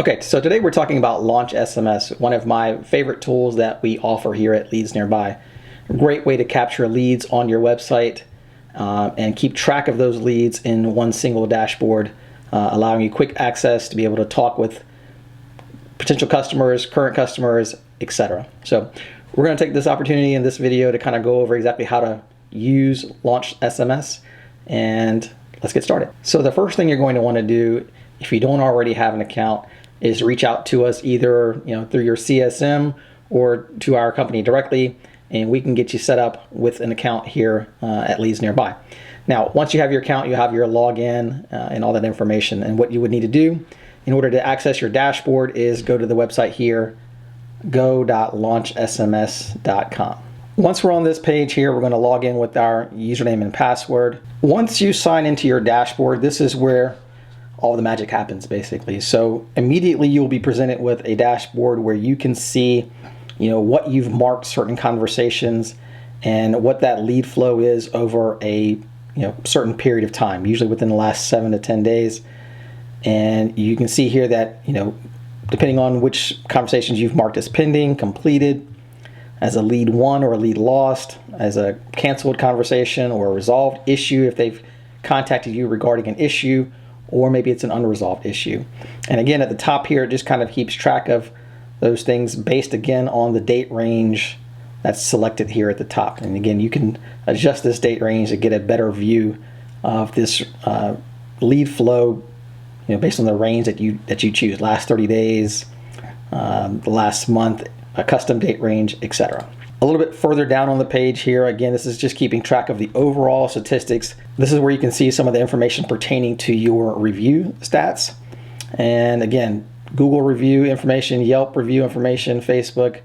Okay, so today we're talking about LaunchSMS, one of my favorite tools that we offer here at Leads Nearby. A great way to capture leads on your website and keep track of those leads in one single dashboard, allowing you quick access to be able to talk with potential customers, current customers, etc. So we're going to take this opportunity in this video to kind of go over exactly how to use LaunchSMS, and let's get started. So the first thing you're going to want to do, if you don't already have an account, is reach out to us either through your CSM or to our company directly, and we can get you set up with an account here at Leads Nearby. Now, once you have your account, you have your login and all that information. And what you would need to do in order to access your dashboard is go to the website here, go.launchsms.com. Once we're on this page here, we're going to log in with our username and password. Once you sign into your dashboard, this is where all the magic happens, basically. So immediately you'll be presented with a dashboard where you can see, what you've marked certain conversations and what that lead flow is over a certain period of time, usually within the last 7 to 10 days. And you can see here that depending on which conversations you've marked as pending, completed, as a lead won or a lead lost, as a canceled conversation or a resolved issue if they've contacted you regarding an issue, or maybe it's an unresolved issue. And again, at the top here, it just kind of keeps track of those things based again on the date range that's selected here at the top. And again, you can adjust this date range to get a better view of this lead flow, based on the range that you choose, last 30 days, the last month, a custom date range, etc. A little bit further down on the page here, again, this is just keeping track of the overall statistics. This is where you can see some of the information pertaining to your review stats. And again, Google review information, Yelp review information, Facebook,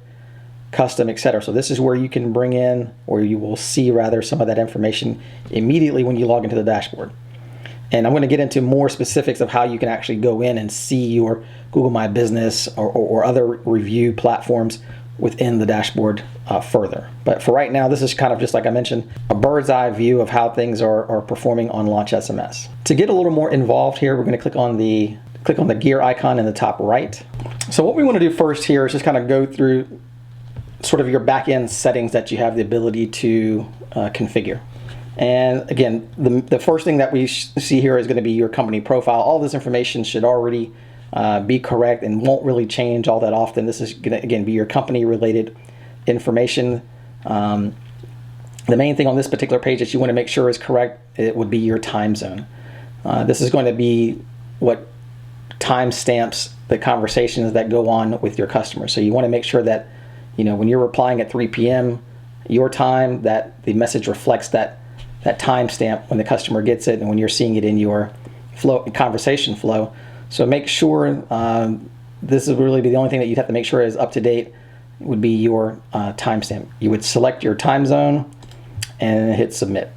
custom, etc. So this is where you can bring in, or you will see rather, some of that information immediately when you log into the dashboard. And I'm going to get into more specifics of how you can actually go in and see your Google My Business or other review platforms within the dashboard further. But for right now, this is kind of just, like I mentioned, a bird's eye view of how things are performing on LaunchSMS. To get a little more involved here, we're going to click on the gear icon in the top right. So what we want to do first here is just kind of go through sort of your back-end settings that you have the ability to configure. And again, the first thing that we see here is going to be your company profile. All this information should already be correct and won't really change all that often. This is going to, again, be your company related information. The main thing on this particular page that you want to make sure is correct, it would be your time zone. This is going to be what time stamps the conversations that go on with your customers. So you want to make sure that when you're replying at 3 p.m. your time, that the message reflects that time stamp when the customer gets it and when you're seeing it in your conversation flow. So make sure, this is really the only thing that you'd have to make sure is up to date, would be your timestamp. You would select your time zone and hit submit.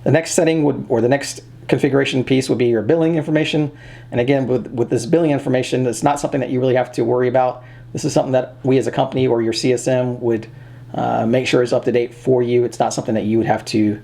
The next setting or the next configuration piece would be your billing information. And again, with this billing information, it's not something that you really have to worry about. This is something that we as a company or your CSM would make sure is up to date for you. It's not something that you would have to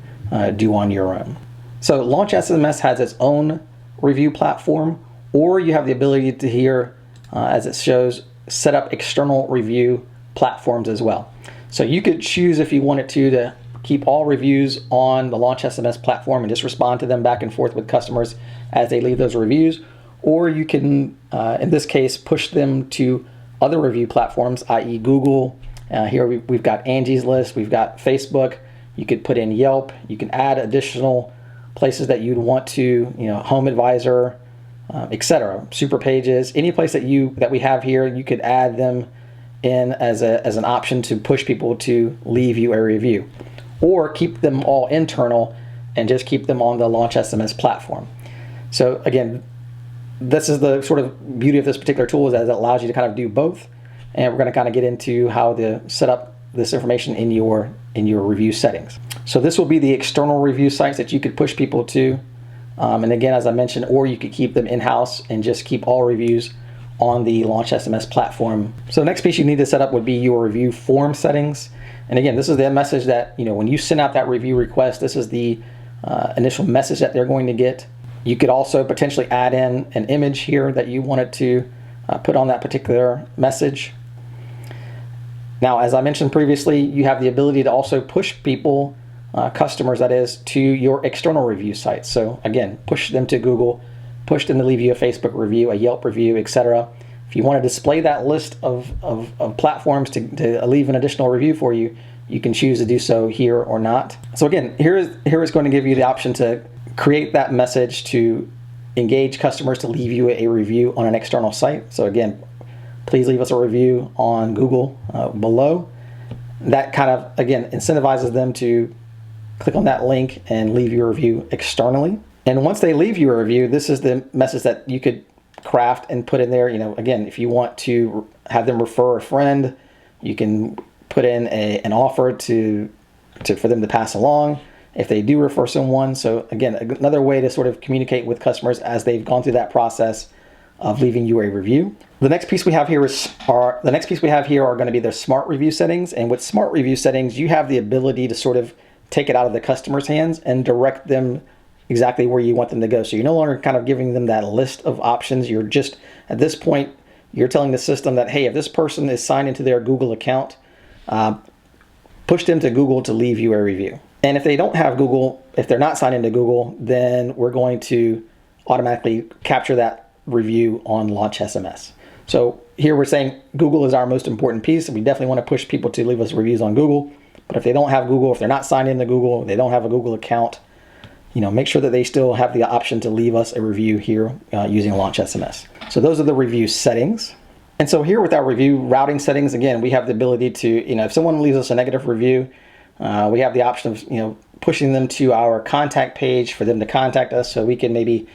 do on your own. So LaunchSMS has its own review platform, or you have the ability to here, as it shows, set up external review platforms as well. So you could choose, if you wanted to keep all reviews on the LaunchSMS platform and just respond to them back and forth with customers as they leave those reviews, or you can, in this case, push them to other review platforms, i.e. Google. Here we've got Angie's List, we've got Facebook. You could put in Yelp. You can add additional places that you'd want to, Home Advisor, etc. Super Pages, any place that we have here, you could add them in as an option to push people to leave you a review, or keep them all internal and just keep them on the LaunchSMS platform. So again, this is the sort of beauty of this particular tool, is that it allows you to kind of do both. And we're going to kind of get into how to set up this information in your review settings. So this will be the external review sites that you could push people to. And again, as I mentioned, or you could keep them in-house and just keep all reviews on the LaunchSMS platform. So the next piece you need to set up would be your review form settings. And again, this is the message that, when you send out that review request, this is the initial message that they're going to get. You could also potentially add in an image here that you wanted to put on that particular message. Now, as I mentioned previously, you have the ability to also push people, customers that is, to your external review sites. So again, push them to Google, push them to leave you a Facebook review, a Yelp review, etc. If you want to display that list of platforms to leave an additional review for you, you can choose to do so here or not. So again, here is going to give you the option to create that message to engage customers to leave you a review on an external site. So again, please leave us a review on Google below. That kind of, again, incentivizes them to click on that link and leave you a review externally. And once they leave you a review, this is the message that you could craft and put in there. Again, if you want to have them refer a friend, you can put in an offer for them to pass along if they do refer someone. So again, another way to sort of communicate with customers as they've gone through that process of leaving you a review. The next piece we have here are going to be the smart review settings. And with smart review settings, you have the ability to sort of take it out of the customer's hands and direct them exactly where you want them to go. So you're no longer kind of giving them that list of options. You're just, at this point, you're telling the system that, hey, if this person is signed into their Google account, push them to Google to leave you a review. And if they don't have Google, if they're not signed into Google, then we're going to automatically capture that review on LaunchSMS. So here we're saying Google is our most important piece, and we definitely want to push people to leave us reviews on Google. But if they don't have Google, if they're not signed into Google, they don't have a Google account, make sure that they still have the option to leave us a review here using LaunchSMS. So those are the review settings. And so here with our review routing settings, again, we have the ability to, if someone leaves us a negative review, we have the option of, pushing them to our contact page for them to contact us, so we can maybe,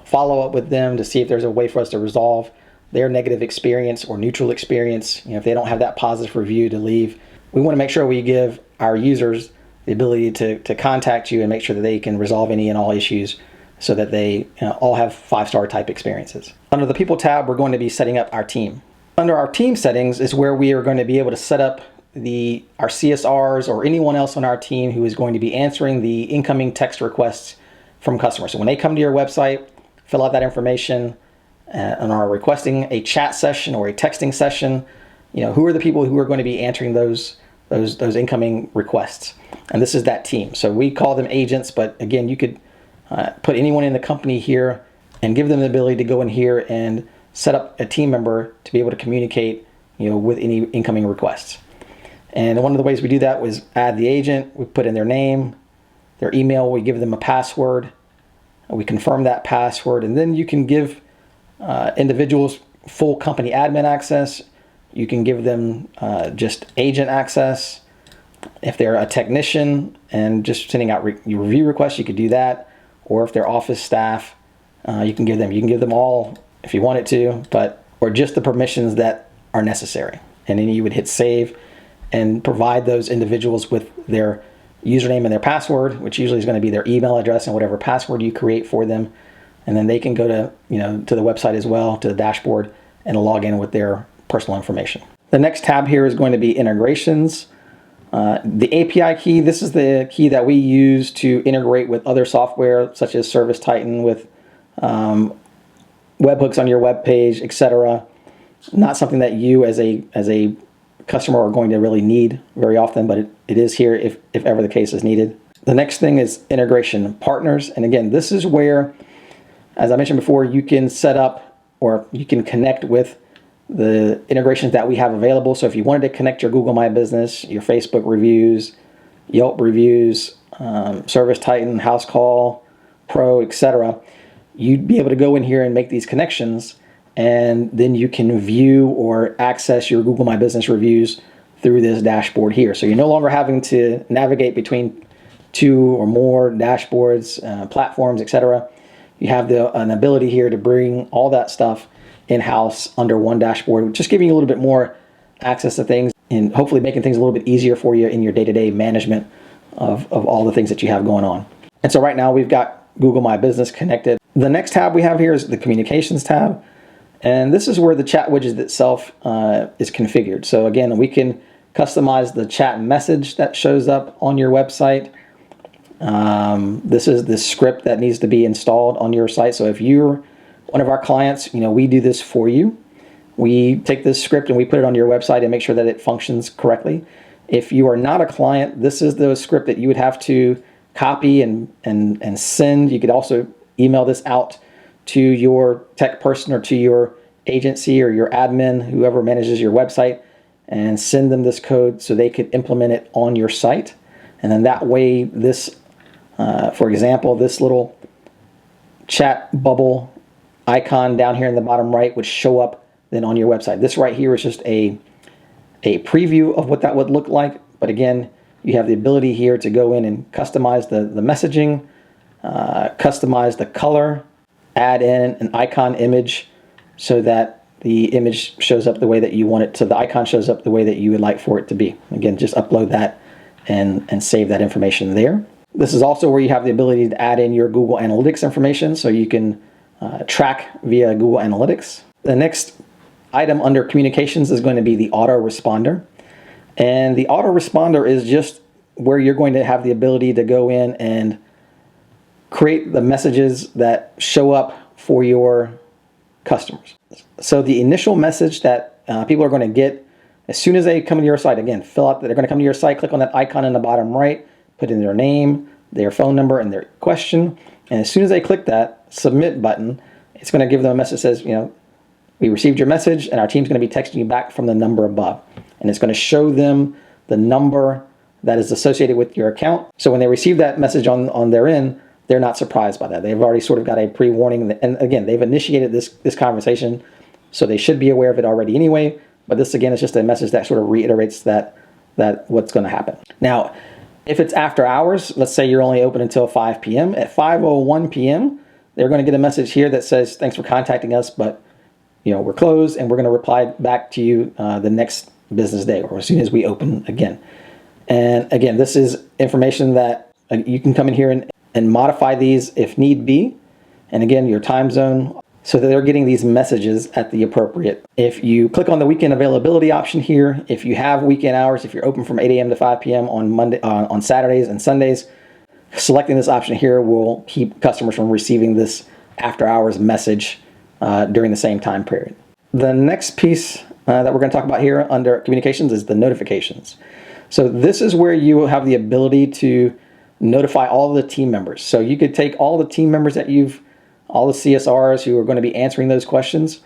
follow up with them to see if there's a way for us to resolve their negative experience or neutral experience. If they don't have that positive review to leave, we want to make sure we give our users the ability to contact you and make sure that they can resolve any and all issues so that they all have 5-star type experiences. Under the People tab, we're going to be setting up our team. Under our team settings is where we are going to be able to set up our CSRs or anyone else on our team who is going to be answering the incoming text requests from customers. So when they come to your website, fill out that information and are requesting a chat session or a texting session, who are the people who are going to be answering those incoming requests? And this is that team. So we call them agents, but again, you could put anyone in the company here and give them the ability to go in here and set up a team member to be able to communicate, with any incoming requests. And one of the ways we do that was add the agent. We put in their name, their email, we give them a password, we confirm that password, and then you can give individuals full company admin access. You can give them just agent access. If they're a technician and just sending out review requests, you could do that. Or if they're office staff, you can give them all if you wanted to, or just the permissions that are necessary. And then you would hit save and provide those individuals with their username and their password, which usually is going to be their email address and whatever password you create for them. And then they can go to the website as well, to the dashboard, and log in with their personal information. The next tab here is going to be integrations. The API key, this is the key that we use to integrate with other software such as ServiceTitan, with webhooks on your web page, etc. Not something that you as a customer are going to really need very often, but it is here if ever the case is needed. The next thing is integration partners. And again, this is where, as I mentioned before, you can set up or you can connect with the integrations that we have available. So if you wanted to connect your Google My Business, your Facebook reviews, Yelp reviews, ServiceTitan, House Call, Pro, etc., you'd be able to go in here and make these connections, and then you can view or access your Google My Business reviews through this dashboard here. So you're no longer having to navigate between 2 or more dashboards, platforms, etc. You have an ability here to bring all that stuff in-house under one dashboard, just giving you a little bit more access to things and hopefully making things a little bit easier for you in your day-to-day management of all the things that you have going on. And so right now we've got Google My Business connected. The next tab we have here is the Communications tab. And this is where the chat widget itself is configured. So again, we can customize the chat message that shows up on your website. This is the script that needs to be installed on your site. So if you're one of our clients, we do this for you. We take this script and we put it on your website and make sure that it functions correctly. If you are not a client, this is the script that you would have to copy and send. You could also email this out to your tech person or to your agency or your admin, whoever manages your website, and send them this code so they could implement it on your site. And then that way, this, for example, this little chat bubble icon down here in the bottom right would show up then on your website. This right here is just a preview of what that would look like. But again, you have the ability here to go in and customize the messaging, customize the color, add in an icon image so that the image shows up the way that you want it to, the icon shows up the way that you would like for it to be. Again, just upload that and save that information there. This is also where you have the ability to add in your Google Analytics information so you can track via Google Analytics. The next item under communications is going to be the autoresponder. And the autoresponder is just where you're going to have the ability to go in and create the messages that show up for your customers. So the initial message that people are going to get as soon as they come to your site, again, fill out that they're going to come to your site, click on that icon in the bottom right, put in their name, their phone number, and their question. And as soon as they click that submit button, it's going to give them a message that says, we received your message and our team's going to be texting you back from the number above. And it's going to show them the number that is associated with your account. So when they receive that message on their end, they're not surprised by that. They've already sort of got a pre-warning. And again, they've initiated this conversation, so they should be aware of it already anyway. But this, again, is just a message that sort of reiterates that what's going to happen. Now, if it's after hours, let's say you're only open until 5 p.m. At 5:01 p.m., they're going to get a message here that says, thanks for contacting us, but we're closed, and we're going to reply back to you the next business day or as soon as we open again. And again, this is information that you can come in here and modify these if need be. And again, your time zone, so that they're getting these messages at the appropriate. If you click on the weekend availability option here, if you have weekend hours, if you're open from 8 a.m. to 5 p.m. on Saturdays and Sundays, selecting this option here will keep customers from receiving this after hours message during the same time period. The next piece that we're going to talk about here under communications is the notifications. So this is where you will have the ability to notify all of the team members. So you could take all the team members that all the CSRs who are going to be answering those questions,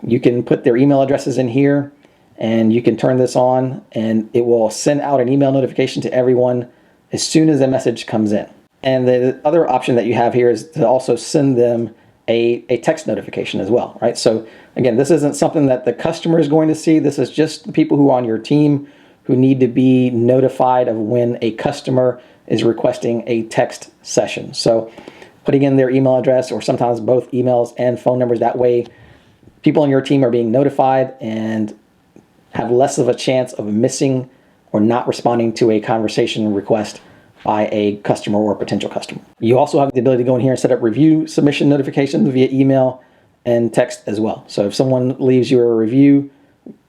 you can put their email addresses in here and you can turn this on and it will send out an email notification to everyone as soon as the message comes in. And the other option that you have here is to also send them a text notification as well, right? So again, this isn't something that the customer is going to see. This is just the people who are on your team who need to be notified of when a customer is requesting a text session. So putting in their email address or sometimes both emails and phone numbers, that way people on your team are being notified and have less of a chance of missing or not responding to a conversation request by a customer or potential customer. You also have the ability to go in here and set up review submission notifications via email and text as well. So if someone leaves you a review,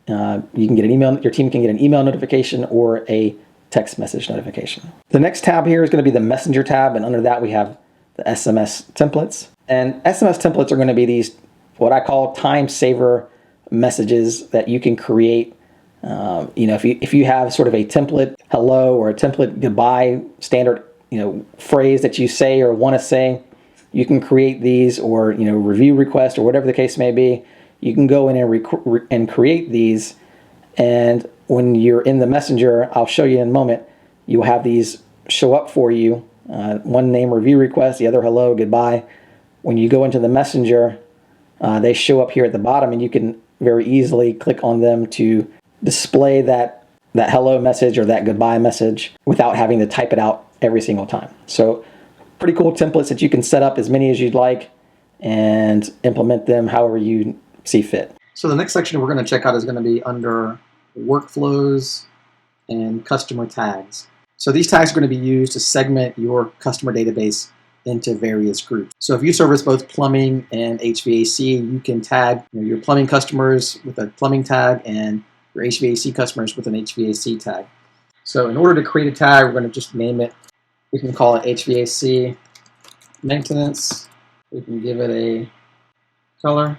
you can get an email, your team can get an email notification or a text message notification. The next tab here is going to be the Messenger tab, and under that we have the SMS templates. And SMS templates are going to be these, what I call time saver messages that you can create. If you have sort of a template hello or a template goodbye standard, phrase that you say or want to say, you can create these, or, review request or whatever the case may be. You can go in and create these. And when you're in the Messenger, I'll show you in a moment, you'll have these show up for you. One name review request, the other hello, goodbye. When you go into the Messenger, they show up here at the bottom, and you can very easily click on them to display that hello message or that goodbye message without having to type it out every single time. So pretty cool templates that you can set up as many as you'd like and implement them however you see fit. So the next section we're going to check out is going to be under workflows and customer tags. So these tags are going to be used to segment your customer database into various groups. So if you service both plumbing and HVAC, you can tag your plumbing customers with a plumbing tag and your HVAC customers with an HVAC tag. So in order to create a tag, we're going to just name it We can call it HVAC maintenance. We can give it a color,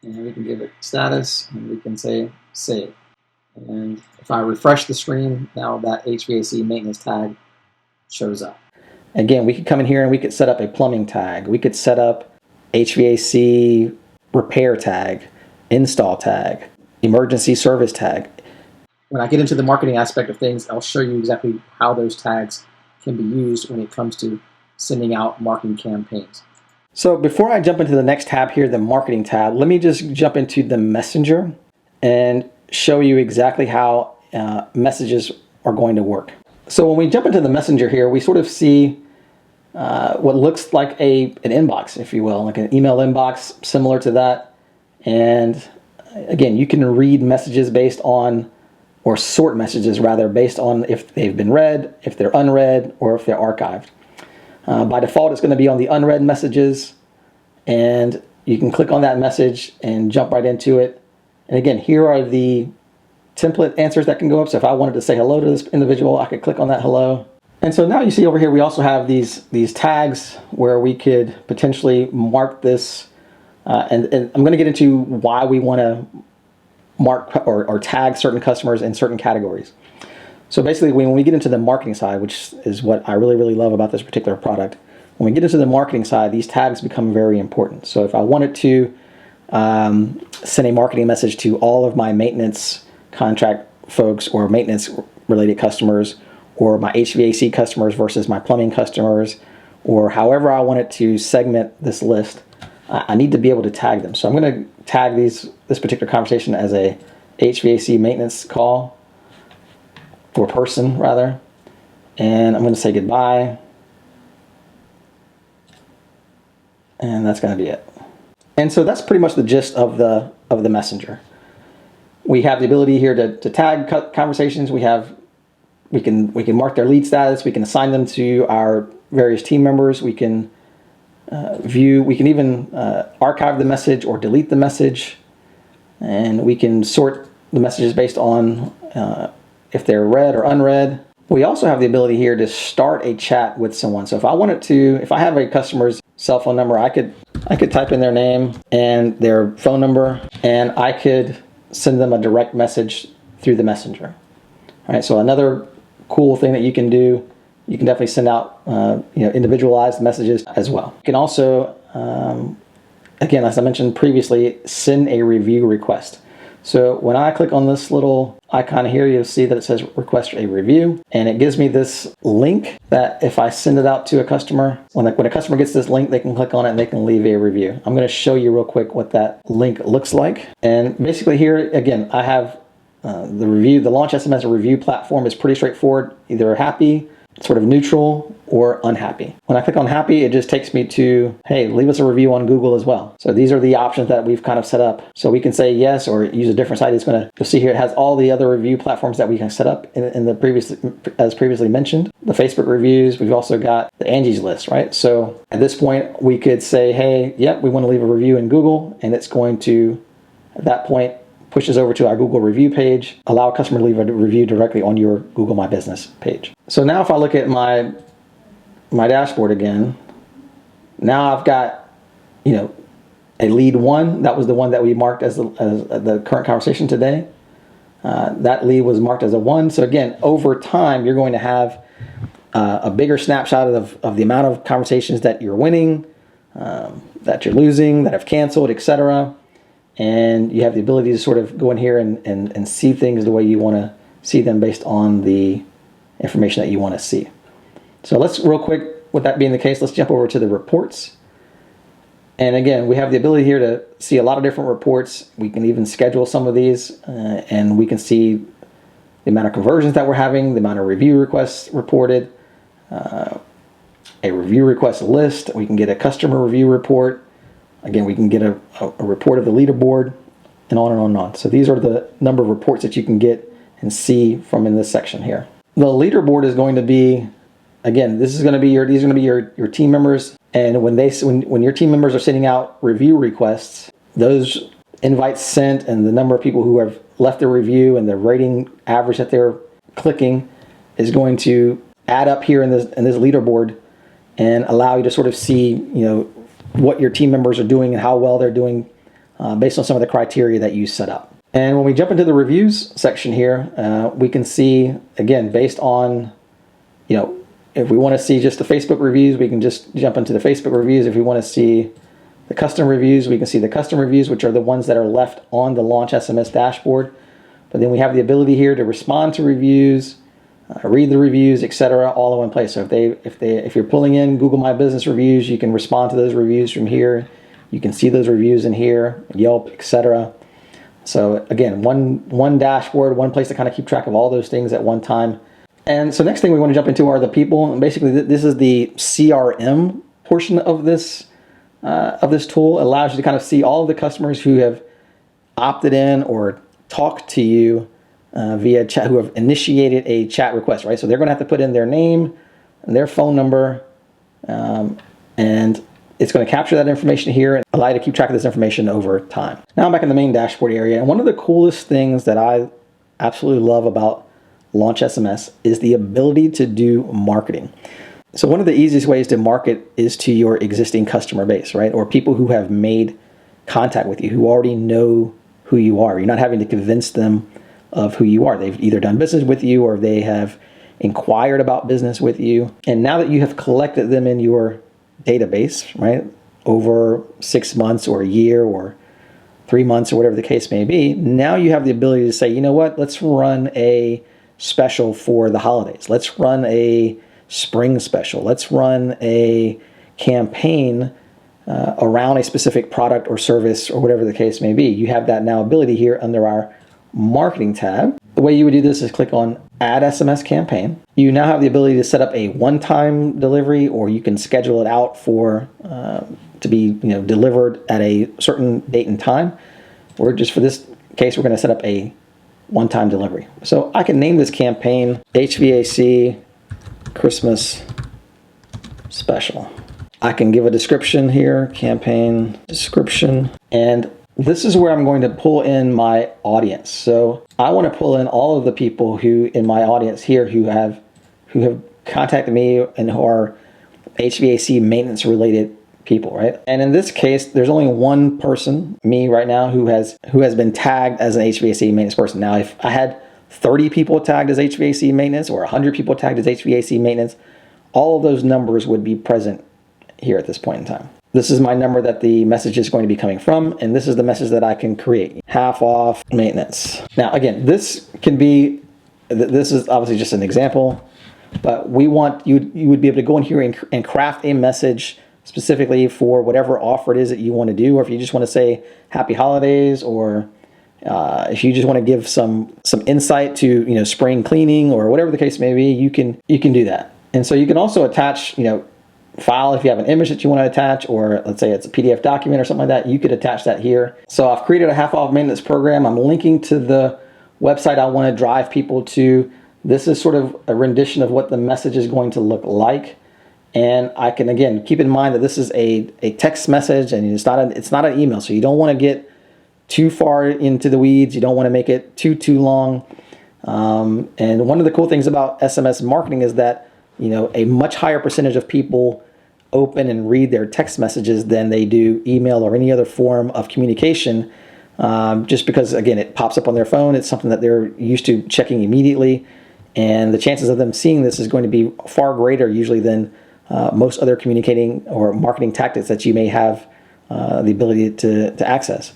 and we can give it status, and we can say save. And if I refresh the screen, now that HVAC maintenance tag shows up. Again, we could come in here and we could set up a plumbing tag. We could set up HVAC repair tag, install tag, emergency service tag. When I get into the marketing aspect of things, I'll show you exactly how those tags can be used when it comes to sending out marketing campaigns. So before I jump into the next tab here, the marketing tab, let me just jump into the messenger and show you exactly how messages are going to work. So when we jump into the messenger here, we sort of see what looks like an inbox, if you will, like an email inbox similar to that. And again, you can read messages based on, or sort messages rather, based on if they've been read, if they're unread, or if they're archived. By default, it's going to be on the unread messages, and you can click on that message and jump right into it. And again, here are the template answers that can go up. So if I wanted to say hello to this individual, I could click on that hello. And so now you see over here, we also have these tags where we could potentially mark this. And I'm going to get into why we want to mark or tag certain customers in certain categories. So basically, when we get into the marketing side, which is what I really, really love about this particular product, when we get into the marketing side, these tags become very important. So if I wanted to send a marketing message to all of my maintenance contract folks or maintenance related customers, or my HVAC customers versus my plumbing customers, or however I wanted to segment this list, I need to be able to tag them. So I'm going to tag this particular conversation as a HVAC maintenance call, or person rather, and I'm going to say goodbye, and that's going to be it. And so that's pretty much the gist of the messenger. We have the ability here to tag conversations. We can mark their lead status. We can assign them to our various team members. We can view. We can even archive the message or delete the message, and we can sort the messages based on if they're read or unread. We also have the ability here to start a chat with someone. So if I wanted to, if I have a customer's cell phone number, I could type in their name and their phone number, and I could send them a direct message through the messenger. All right. So another cool thing that you can do, you can definitely send out individualized messages as well. You can also, again, as I mentioned previously, send a review request. So when I click on this little icon here, you'll see that it says request a review, and it gives me this link that if I send it out to a customer, when a customer gets this link, they can click on it and they can leave a review. I'm going to show you real quick what that link looks like. And basically here, again, I have the review. The LaunchSMS review platform is pretty straightforward, either happy, sort of neutral, or unhappy. When I click on happy, it just takes me to, hey, leave us a review on Google as well. So these are the options that we've kind of set up. So we can say yes or use a different site. You'll see here it has all the other review platforms that we can set up in the as previously mentioned. The Facebook reviews, we've also got the Angie's List, right? So at this point, we could say, hey, yep, we want to leave a review in Google, and it's going to, at that point, pushes over to our Google review page, allow a customer to leave a review directly on your Google My Business page. So now if I look at my dashboard again, now I've got, a lead one. That was the one that we marked as the current conversation today. That lead was marked as a 1. So again, over time, you're going to have a bigger snapshot of the amount of conversations that you're winning, that you're losing, that have canceled, etc. And you have the ability to sort of go in here and see things the way you want to see them based on the information that you want to see. So let's real quick, with that being the case, let's jump over to the reports. And again, we have the ability here to see a lot of different reports. We can even schedule some of these, and we can see the amount of conversions that we're having, the amount of review requests reported, a review request list. We can get a customer review report. Again, we can get a report of the leaderboard, and on and on and on. So these are the number of reports that you can get and see from in this section here. The leaderboard is going to be, again, these are going to be your team members. And when your team members are sending out review requests, those invites sent and the number of people who have left a review and the rating average that they're clicking is going to add up here in this leaderboard and allow you to sort of see, what your team members are doing and how well they're doing based on some of the criteria that you set up. And when we jump into the reviews section here, we can see, again, based on, if we want to see just the Facebook reviews, we can just jump into the Facebook reviews. If we want to see the custom reviews, we can see the custom reviews, which are the ones that are left on the LaunchSMS dashboard. But then we have the ability here to respond to reviews, read the reviews, etc., all in one place. So if you're pulling in Google My Business reviews, you can respond to those reviews from here. You can see those reviews in here, Yelp, etc. So again, one dashboard, one place to kind of keep track of all those things at one time. And so next thing we want to jump into are the people. And basically, this is the CRM portion of this tool. It allows you to kind of see all of the customers who have opted in or talked to you via chat, who have initiated a chat request, right? So they're going to have to put in their name and their phone number, and it's going to capture that information here and allow you to keep track of this information over time. Now I'm back in the main dashboard area, and one of the coolest things that I absolutely love about LaunchSMS is the ability to do marketing. So one of the easiest ways to market is to your existing customer base, right? Or people who have made contact with you, who already know who you are. You're not having to convince them of who you are. They've either done business with you or they have inquired about business with you. And now that you have collected them in your database, right, over 6 months or a year or 3 months or whatever the case may be, now you have the ability to say, you know what, let's run a special for the holidays. Let's run a spring special. Let's run a campaign around a specific product or service or whatever the case may be. You have that now ability here under our marketing tab. The way you would do this is click on Add SMS Campaign. You now have the ability to set up a one-time delivery, or you can schedule it out for to be delivered at a certain date and time. Or just for this case, we're going to set up a one-time delivery. So I can name this campaign HVAC Christmas Special. I can give a description here, campaign description, and this is where I'm going to pull in my audience. So I want to pull in all of the people who in my audience here who have contacted me and who are HVAC maintenance related people, right? And in this case, there's only one person, me right now, who has been tagged as an HVAC maintenance person. Now, if I had 30 people tagged as HVAC maintenance or 100 people tagged as HVAC maintenance, all of those numbers would be present here at this point in time. This is my number that the message is going to be coming from, and this is the message that I can create. Half off maintenance. Now, again, this is obviously just an example, but we want you would be able to go in here and craft a message specifically for whatever offer it is that you want to do, or if you just want to say happy holidays, or if you just want to give some insight to spring cleaning or whatever the case may be, you can do that. And so you can also attach file if you have an image that you want to attach, or let's say it's a PDF document or something like that, you could attach that here. So I've created a half off maintenance program. I'm linking to the website I want to drive people to. This is sort of a rendition of what the message is going to look like. And I can, again, keep in mind that this is a text message and it's not an email. So you don't want to get too far into the weeds. You don't want to make it too long. And one of the cool things about SMS marketing is that a much higher percentage of people open and read their text messages than they do email or any other form of communication, just because, again, it pops up on their phone. It's something that they're used to checking immediately, and the chances of them seeing this is going to be far greater usually than most other communicating or marketing tactics that you may have the ability to access.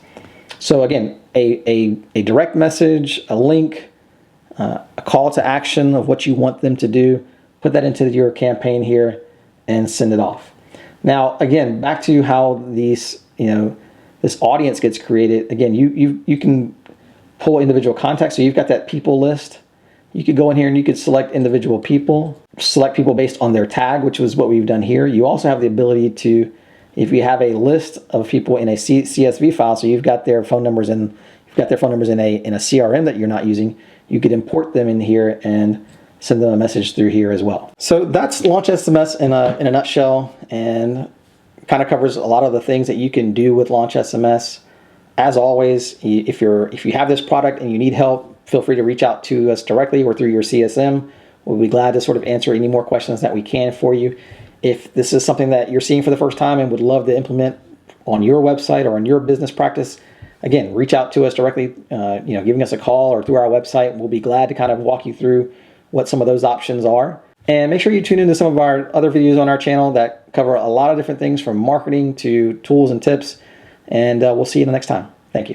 So again, a direct message, a link, a call to action of what you want them to do, put that into your campaign here and send it off. Now, again, back to how this audience gets created. Again, you can pull individual contacts. So you've got that people list. You could go in here and you could select individual people, select people based on their tag, which was what we've done here. You also have the ability to, if you have a list of people in a CSV file, so you've got their phone numbers in a CRM that you're not using, you could import them in here and send them a message through here as well. So that's LaunchSMS in a nutshell, and kind of covers a lot of the things that you can do with LaunchSMS. As always, if you have this product and you need help, feel free to reach out to us directly or through your CSM. We'll be glad to sort of answer any more questions that we can for you. If this is something that you're seeing for the first time and would love to implement on your website or on your business practice, again, reach out to us directly, giving us a call or through our website. We'll be glad to kind of walk you through what some of those options are. And make sure you tune into some of our other videos on our channel that cover a lot of different things from marketing to tools and tips. And we'll see you the next time. Thank you.